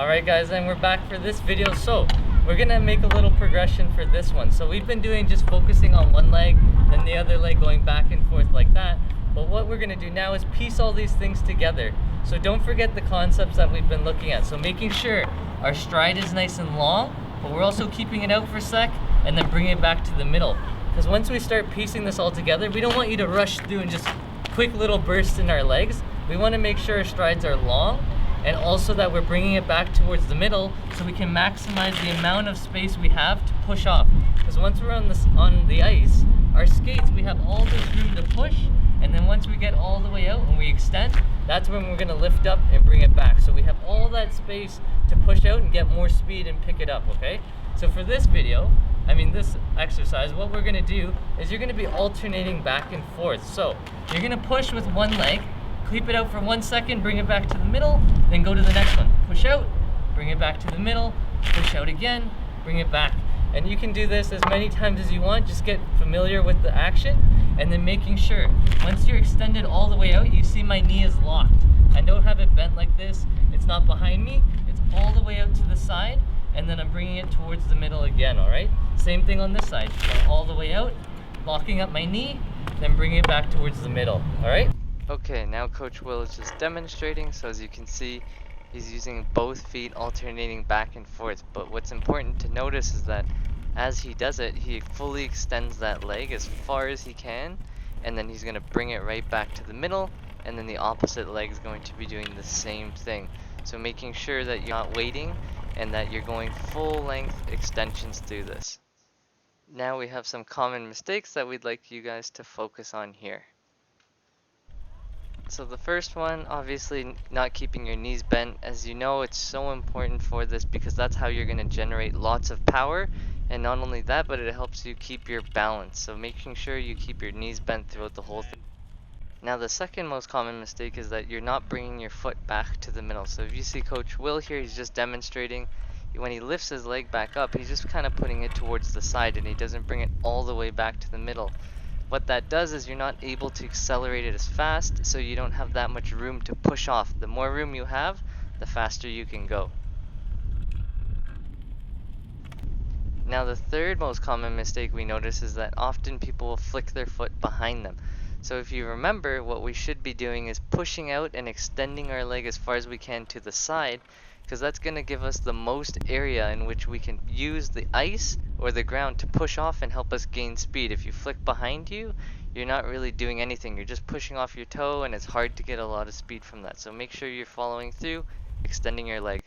Alright guys, and we're back for this video. So we're gonna make a little progression for this one. So we've been doing just focusing on one leg, then the other leg going back and forth like that. But what we're gonna do now is piece all these things together. So don't forget the concepts that we've been looking at. So making sure our stride is nice and long, but we're also keeping it out for a sec and then bringing it back to the middle. Because once we start piecing this all together, we don't want you to rush through and just quick little bursts in our legs. We want to make sure our strides are long and also that we're bringing it back towards the middle so we can maximize the amount of space we have to push off. Because once we're on the ice, our skates, we have all this room to push, and then once we get all the way out and we extend, that's when we're going to lift up and bring it back. So we have all that space to push out and get more speed and pick it up, okay? So for this video, this exercise, what we're gonna do is you're gonna be alternating back and forth. So you're gonna push with one leg, keep it out for 1 second, bring it back to the middle, then go to the next one. Push out, bring it back to the middle, push out again, bring it back. And you can do this as many times as you want, just get familiar with the action, and then making sure, once you're extended all the way out, you see my knee is locked. I don't have it bent like this, it's not behind me, it's all the way out to the side, and then I'm bringing it towards the middle again, all right? Same thing on this side, go all the way out, locking up my knee, then bring it back towards the middle, all right? Okay, now Coach Will is just demonstrating, so as you can see, he's using both feet alternating back and forth, but what's important to notice is that as he does it, he fully extends that leg as far as he can, and then he's gonna bring it right back to the middle, and then the opposite leg is going to be doing the same thing. So making sure that you're not waiting and that you're going full length extensions through this. Now we have some common mistakes that we'd like you guys to focus on here. So the first one, obviously not keeping your knees bent. As you know, it's so important for this because that's how you're going to generate lots of power, and not only that, but it helps you keep your balance. So making sure you keep your knees bent throughout the whole thing. Now the second most common mistake is that you're not bringing your foot back to the middle. So if you see Coach Will here, he's just demonstrating when he lifts his leg back up, he's just kind of putting it towards the side and he doesn't bring it all the way back to the middle. What that does is you're not able to accelerate it as fast, so you don't have that much room to push off. The more room you have, the faster you can go. Now the third most common mistake we notice is that often people will flick their foot behind them. So if you remember, what we should be doing is pushing out and extending our leg as far as we can to the side, because that's going to give us the most area in which we can use the ice or the ground to push off and help us gain speed. If you flick behind you, you're not really doing anything. You're just pushing off your toe and it's hard to get a lot of speed from that. So make sure you're following through, extending your leg.